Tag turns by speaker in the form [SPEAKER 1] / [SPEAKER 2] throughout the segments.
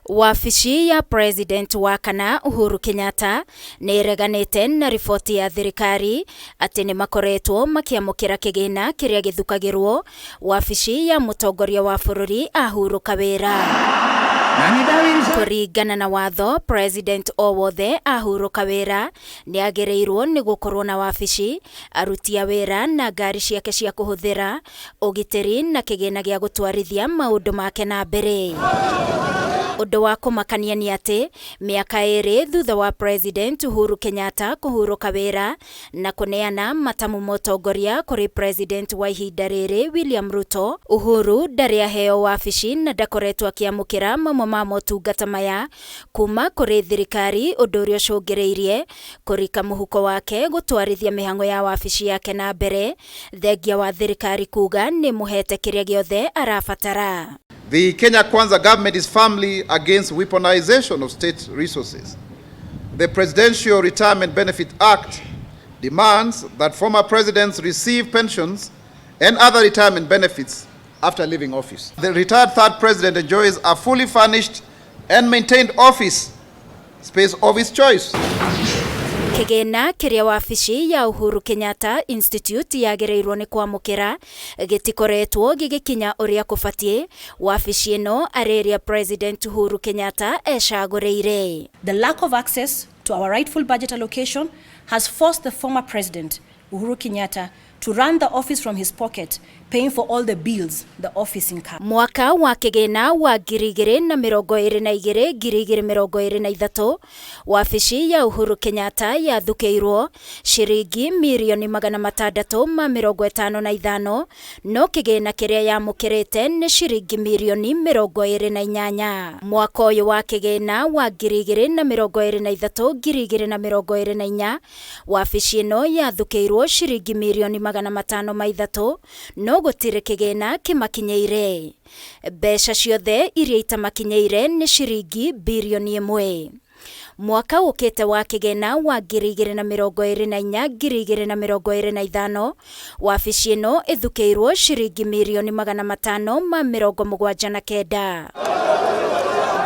[SPEAKER 1] Wabici ya President wa kana Uhuru Kenyatta nireganite na riboti ya thirikari ati ni makoretwo makiamukira kigina kiria githukagirwo wabici ya mutongoria wa bururi Uhuru Kawira. Kuringana na watho, President owothe Uhuru Kawira ni agereirwo ni gukorwo na wabici, aruti a wira na ngari ciake cia kuhuthira, ugitiri na kigina gia gutwarithia maundu make na mbere. Undu wa kumakania ni ati miaka iri thutha wa President Uhuru Kenyatta kuhuruka wira na kuneana matamu motongoria kuri President wa ihinda riri William Ruto, Uhuru ndari aheo wabici na ndakoretwo akiamukira mamwe ma motungata maya kuma kuri thirikari, undu uria ucungireirie kurika muhuko wake gutwarithia mihango ya wabici yake na mbere, thengia wa thirikari kuga ni muhete kiria giothe arabatara.
[SPEAKER 2] The Kenya Kwanza government is firmly against weaponization of state resources. The Presidential Retirement Benefit Act demands that former presidents receive pensions and other retirement benefits after leaving office. The retired third president enjoys a fully furnished and maintained office space of his choice.
[SPEAKER 1] Kigina kiria wabici ya Uhuru Kenyatta Institute yagereirwo ni kwamukira gitikoretwo gigikinya uria kubatie, wabici ino areria President Uhuru Kenyatta eshagureire.
[SPEAKER 3] The lack of access to our rightful budget allocation has forced the former president Uhuru Kenyatta to run the office from his pocket, paying for all the bills the office incurred.
[SPEAKER 1] Mwaka wa kigina wa 2022-2023 wabici ya Uhuru Kenyatta yathukeirwo shiringi mirioni 655, no kigina kiria yamukirite ni shiringi mirioni 28. Mwaka uyu wa kigina wa 2023-2024 wabici ino yathukeirwo shiringi mirioni 503, no gutire kigina kimakinyeire. Besha ciothe iria itamakinyeire ni shiringi bilioni 1. Mwaka ukite wa kigina wa 2024-2025 wabici ino ithukeirwo shiringi mirioni 579.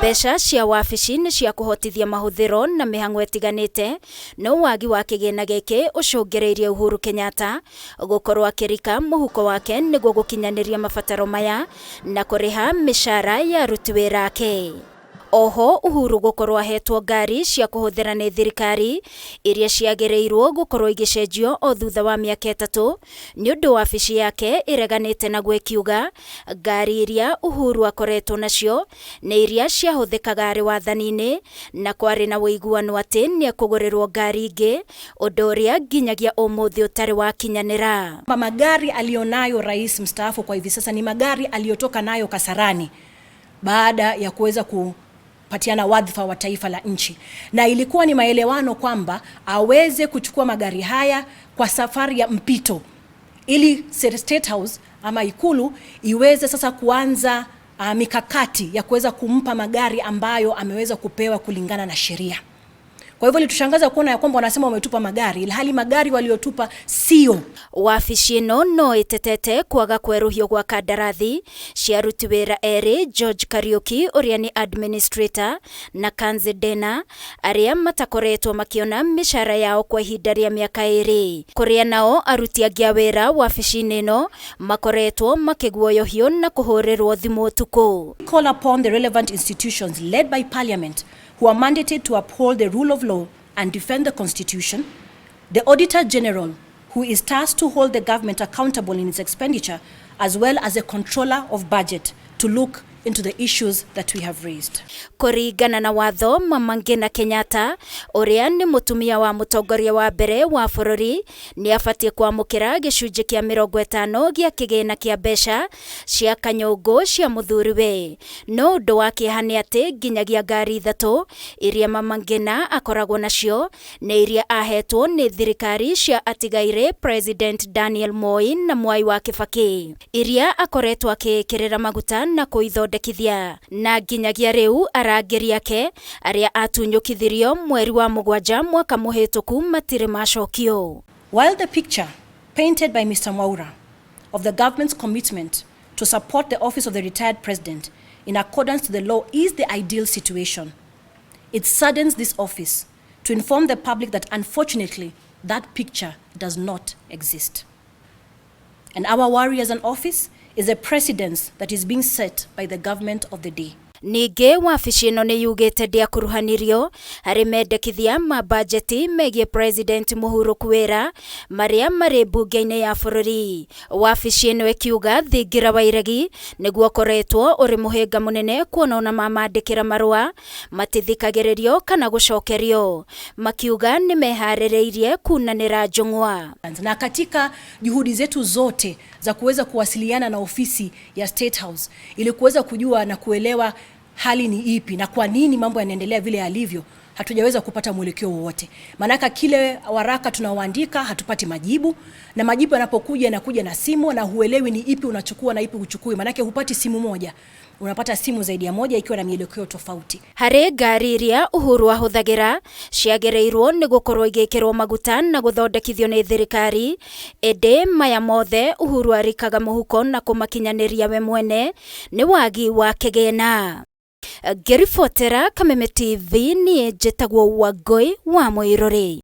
[SPEAKER 1] Besha cia wabici ni cia kuhotithia mahuthiro na mihango etiganite, no wagi wa kigina giki ucungireirie Uhuru Kenyatta gukorwo akirika muhuko wake niguo gukinyaniria mabataro maya na kuriha mishara ya aruti wira ake. Oho Uhuru gukorwo ahetwo ngari cia kuhuthira ni thirikari iria ciagereirwo gukorwo igicenjio o thutha wa miaka 3, ni undu wabici yake ireganite na gwekiuga ngari iria Uhuru akoretwo nacio ni iria ciahuthikaga ari wathani-ini na kwari na wiguano ati ni akugurirwo ngari ingi, undu uria nginyagia umuthi utari wakinyanira.
[SPEAKER 3] Magari alionayo rais mstaafu kwa hivi sasa ni magari aliyotoka nayo Kasarani baada ya kuweza patiana wadhifa wa taifa la nchi, na ilikuwa ni maelewano kwamba aweze kuchukua magari haya kwa safari ya mpito ili State House ama Ikulu iweze sasa kuanza mikakati ya kuweza kumpa magari ambayo ameweza kupewa kulingana na sheria. Kwa hivyo litushangaza kuona ya kwamba wanasema wametupa magari, ilhali magari waliotupa sio.
[SPEAKER 1] Wabici ino no itetete kwaga kweruhio gwa kandarathi cia aruti wira eri, George Kariuki uria ni administrator na Kanzi Dena aria matakoretwo makiona mishara yao kwa ihinda ria miaka 2, kuria nao aruti angi a wira wabici-ini ino makoretwo makiguoyohio na kuhurirwo thimu tuku.
[SPEAKER 3] Call upon the relevant institutions led by Parliament who are mandated to uphold the rule of law and defend the Constitution, the Auditor General, who is tasked to hold the government accountable in its expenditure, as well as a controller of budget, to look into the issues that we have raised.
[SPEAKER 1] Kuringana na watho, Mama Ngina Kenyatta uria ni mutumia wa mutongoria wa mbere wa bururi ni abatie kwamukira gicunji kia 50 gia kigina kia besha cia kanyungu cia muthuriwe, no undu wa kihani ati nginyagia ngari 3 iria Mama Ngina akoragwo nacio ni iria ahetwo ni thirikari cia atigaire President Daniel Moi na Mwai wa Kibaki, iria akoretwo akikirira maguta na kuithondekithia, na nginyagia riu arangeri yake aria atunyukithirio mweri wa 7 mwaka muhituku matire macokio.
[SPEAKER 3] While the picture painted by Mr. Mwaura of the government's commitment to support the office of the retired president in accordance to the law is the ideal situation. It saddens this office to inform the public that unfortunately that picture does not exist. And our worry as an office is a precedence that is being set by the government of the day.
[SPEAKER 1] Ningĩ wabici ĩno nĩ yugĩte ndĩakuruhanirio harĩ mendekithia ma bajeti megiĩ President Mũhurũku Wĩra marĩa marĩ mbunge-inĩ ya bũrũri. Wabici ĩno ĩkiuga thingira wa iregi nĩguo koretwo ũrĩ mũhĩnga mũnene kuona ona mamandĩkĩra marũa matithikagĩrĩrio kana gũcokerio. Makiuga nĩ meharĩrĩirie kunanĩra njũng'wa.
[SPEAKER 3] Na katika juhudi zetu zote za kuweza kuwasiliana na ofisi ya State House ili kuweza kujua na kuelewa hali ni ipi na kwa nini mambo yanaendelea vile yalivyo, hatujaweza kupata mwelekeo wowote. Manaka kile waraka tunaoandika hatupati majibu, na majibu yanapokuja yanakuja na simu na huelewi ni ipi unachukua na ipi uchukui. Manake hupati simu moja, unapata simu zaidi ya moja ikiwa na mielekeo tofauti.
[SPEAKER 1] Harĩ ngari iria Uhuru ahũthagĩra ciagĩrĩirwo nĩ gũkorwo igĩkĩrwo maguta na gũthondekithio nĩ thirikari, ĩndĩ maya mothe Uhuru arikaga mũhuko na kũmakinyanĩria we mwene nĩ wagi wa kĩgĩna. Ngĩribotera Kameme TV niĩ njĩtagwo Wangũi wa Mũirũrĩ.